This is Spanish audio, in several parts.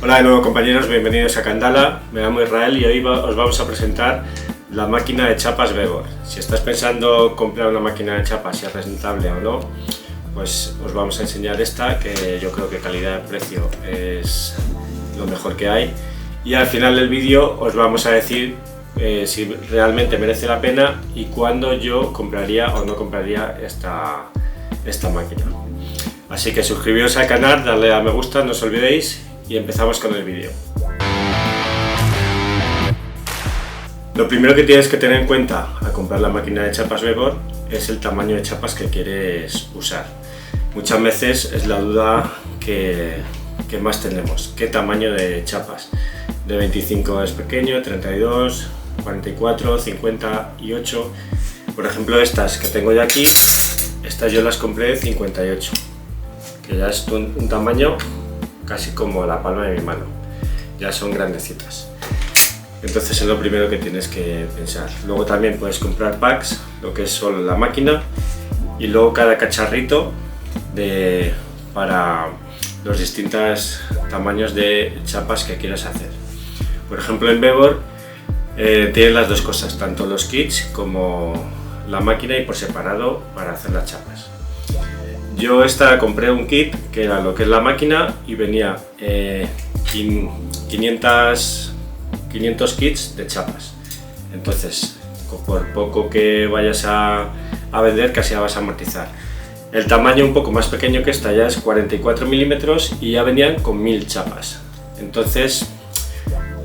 Hola de nuevo compañeros, bienvenidos a Candala. Me llamo Israel y hoy os vamos a presentar la máquina de chapas Vevor. Si estás pensando comprar una máquina de chapas, si es rentable o no, pues os vamos a enseñar esta, que yo creo que calidad de precio es lo mejor que hay. Y al final del vídeo os vamos a decir si realmente merece la pena y cuándo yo compraría o no compraría esta máquina. Así que suscribiros al canal, darle a me gusta, no os olvidéis, y empezamos con el vídeo. Lo primero que tienes que tener en cuenta al comprar la máquina de chapas Vevor es el tamaño de chapas que quieres usar. Muchas veces es la duda que más tenemos: ¿qué tamaño de chapas? De 25 es pequeño, 32, 44, 58. Por ejemplo, estas que tengo yo aquí, estas yo las compré de 58, que ya es un tamaño casi como la palma de mi mano, ya son grandecitas. Entonces es lo primero que tienes que pensar. Luego también puedes comprar packs, lo que es solo la máquina, y luego cada cacharrito para los distintos tamaños de chapas que quieras hacer. Por ejemplo, en Vevor tienen las dos cosas, tanto los kits como la máquina, y por separado para hacer las chapas. Yo compré un kit que era lo que es la máquina y venía 500 kits de chapas. Entonces, por poco que vayas a vender, casi ya vas a amortizar. El tamaño un poco más pequeño que esta ya es 44 milímetros y ya venían con 1000 chapas. Entonces,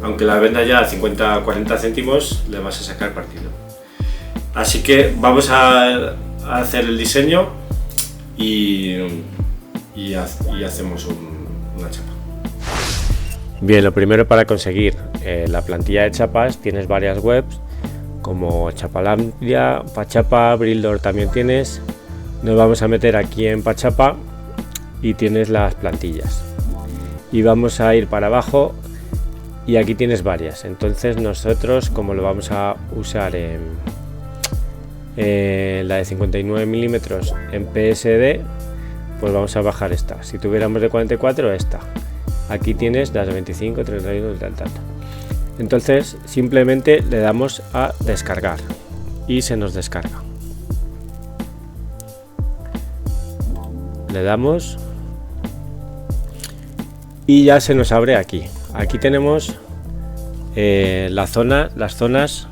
aunque la venda ya a 50-40 céntimos, le vas a sacar partido. Así que vamos a hacer el diseño y hacemos una chapa. Bien, lo primero, para conseguir la plantilla de chapas tienes varias webs como Chapalandia, Pachapa, Brildor también tienes. Nos vamos a meter aquí en Pachapa y tienes las plantillas y vamos a ir para abajo y aquí tienes varias. Entonces nosotros, como lo vamos a usar en la de 59 milímetros en PSD, pues vamos a bajar esta. Si tuviéramos de 44, esta. Aquí tienes las de 25, 31, tal. Entonces simplemente le damos a descargar y se nos descarga. Le damos y ya se nos abre aquí. Aquí tenemos las zonas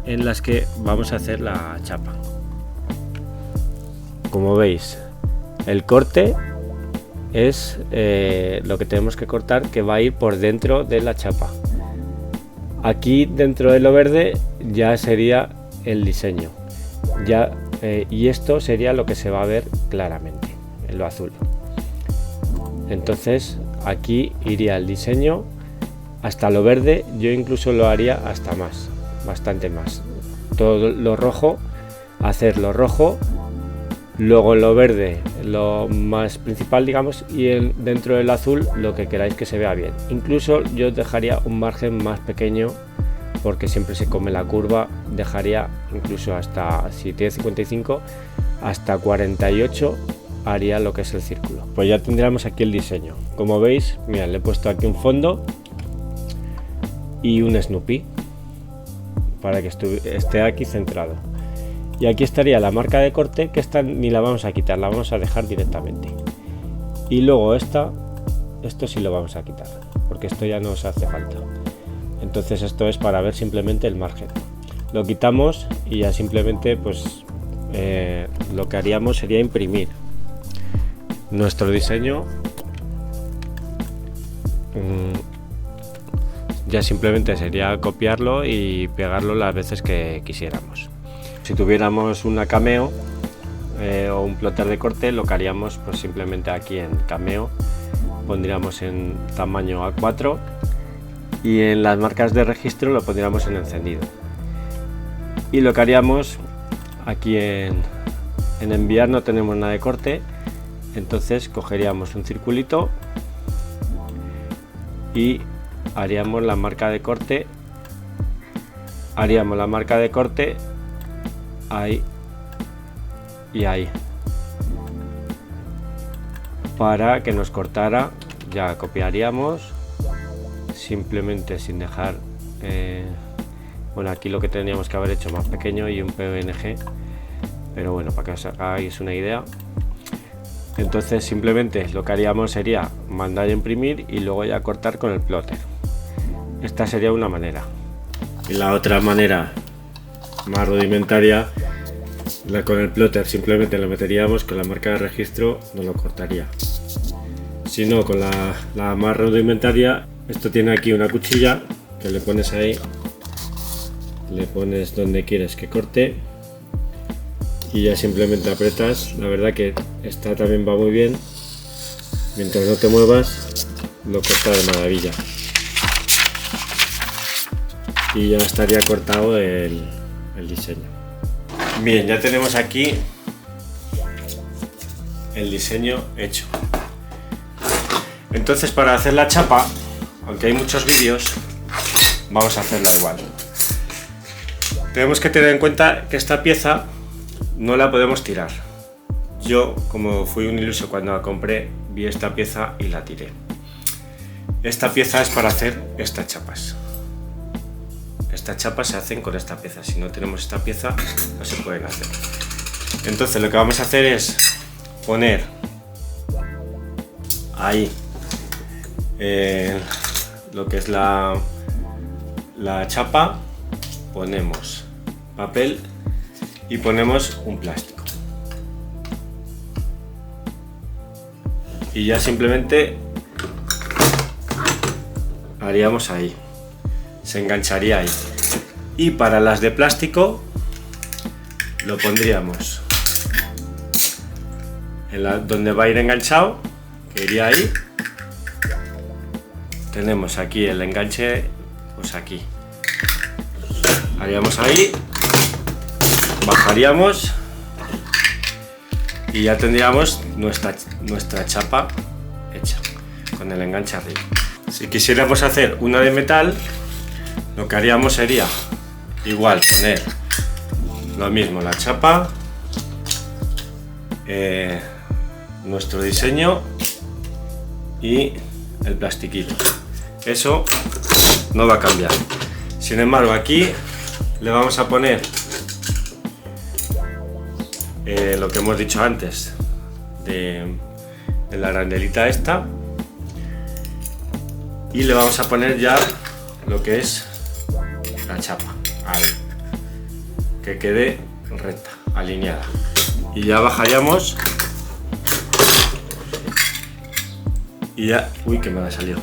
en las que vamos a hacer la chapa. Como veis, el corte es lo que tenemos que cortar, que va a ir por dentro de la chapa. Aquí dentro de lo verde ya sería el diseño, y esto sería lo que se va a ver claramente en lo azul. Entonces aquí iría el diseño hasta lo verde. Yo incluso lo haría hasta más, bastante más. Todo lo rojo, hacerlo rojo, luego lo verde lo más principal, digamos, y dentro del azul lo que queráis que se vea bien. Incluso yo dejaría un margen más pequeño porque siempre se come la curva. Dejaría incluso hasta, si tiene 55, hasta 48 haría lo que es el círculo. Pues ya tendríamos aquí el diseño. Como veis, mira, le he puesto aquí un fondo y un Snoopy para que esté aquí centrado. Y aquí estaría la marca de corte, que esta ni la vamos a quitar, la vamos a dejar directamente. Y luego esto sí lo vamos a quitar, porque esto ya no nos hace falta. Entonces esto es para ver simplemente el margen. Lo quitamos y ya simplemente pues lo que haríamos sería imprimir nuestro diseño. Ya simplemente sería copiarlo y pegarlo las veces que quisiéramos. Si tuviéramos una Cameo o un plotter de corte, lo que haríamos pues simplemente aquí en Cameo pondríamos en tamaño A4 y en las marcas de registro lo pondríamos en encendido. Y lo que haríamos aquí en enviar no tenemos nada de corte, entonces cogeríamos un circulito y haríamos la marca de corte, ahí y ahí, para que nos cortara. Ya copiaríamos simplemente sin dejar, bueno, aquí lo que teníamos que haber hecho más pequeño y un PNG, pero bueno, para que os hagáis una idea. Entonces simplemente lo que haríamos sería mandar a imprimir y luego ya cortar con el plotter. Esta sería una manera. Y la otra manera, más rudimentaria, con el plotter simplemente lo meteríamos, con la marca de registro no lo cortaría. Si no, con la más rudimentaria, esto tiene aquí una cuchilla que le pones ahí, le pones donde quieres que corte y ya simplemente aprietas. La verdad que esta también va muy bien, mientras no te muevas lo corta de maravilla y ya estaría cortado el diseño. Bien, ya tenemos aquí el diseño hecho. Entonces, para hacer la chapa, aunque hay muchos vídeos, vamos a hacerla igual. Tenemos que tener en cuenta que esta pieza no la podemos tirar. Yo, como fui un iluso cuando la compré, vi esta pieza y la tiré. Esta pieza es para hacer estas chapas. Estas chapas se hacen con esta pieza. Si no tenemos esta pieza, no se pueden hacer. Entonces lo que vamos a hacer es poner ahí lo que es la chapa, ponemos papel y ponemos un plástico. Y ya simplemente haríamos ahí. Se engancharía ahí. Y para las de plástico lo pondríamos en donde va a ir enganchado, que iría ahí. Tenemos aquí el enganche, pues aquí. Haríamos ahí, bajaríamos y ya tendríamos nuestra chapa hecha con el enganche arriba. Si quisiéramos hacer una de metal, lo que haríamos sería igual poner lo mismo, la chapa, nuestro diseño y el plastiquito. Eso no va a cambiar. Sin embargo, aquí le vamos a poner lo que hemos dicho antes de la arandelita esta, y le vamos a poner ya lo que es la chapa ahí, que quede recta, alineada, y ya bajaríamos y ya, uy, que me ha salido,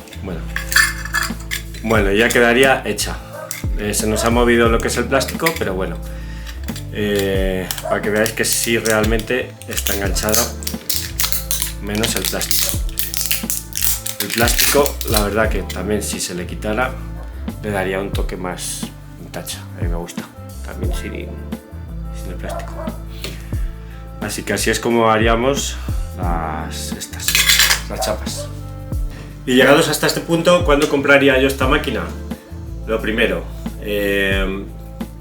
bueno, ya quedaría hecha. Se nos ha movido lo que es el plástico, pero bueno, para que veáis que sí realmente está enganchado, menos el plástico. El plástico, la verdad que también, si se le quitara, le daría un toque más vintage. A mí me gusta también sin el plástico. Así que así es como haríamos las chapas. Y llegados hasta este punto, ¿cuándo compraría yo esta máquina? Lo primero,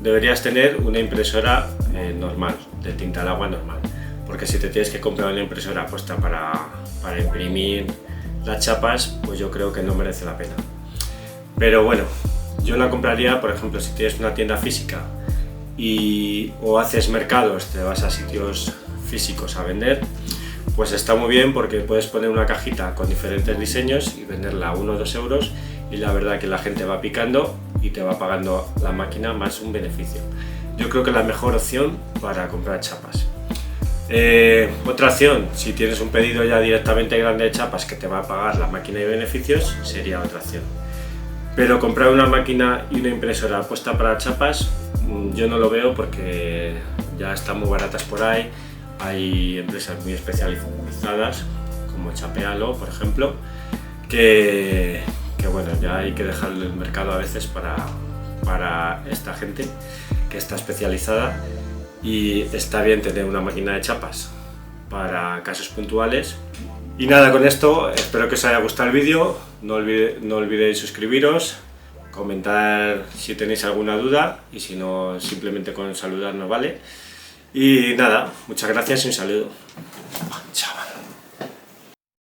deberías tener una impresora normal, de tinta al agua normal, porque si te tienes que comprar una impresora puesta para imprimir las chapas, pues yo creo que no merece la pena. Pero bueno, yo la compraría, por ejemplo, si tienes una tienda física o haces mercados, te vas a sitios físicos a vender, pues está muy bien, porque puedes poner una cajita con diferentes diseños y venderla a 1 o 2 euros, y la verdad que la gente va picando y te va pagando la máquina más un beneficio. Yo creo que es la mejor opción para comprar chapas. Otra opción, si tienes un pedido ya directamente grande de chapas que te va a pagar la máquina y beneficios, sería otra opción. Pero comprar una máquina y una impresora puesta para chapas, yo no lo veo, porque ya están muy baratas por ahí. Hay empresas muy especializadas como Chapealo, por ejemplo, que bueno, ya hay que dejar el mercado a veces para esta gente que está especializada, y está bien tener una máquina de chapas para casos puntuales. Y nada, con esto espero que os haya gustado el vídeo. No olvidéis suscribiros, comentar si tenéis alguna duda, y si no, simplemente con saludarnos vale. Y nada, muchas gracias y un saludo. Chao.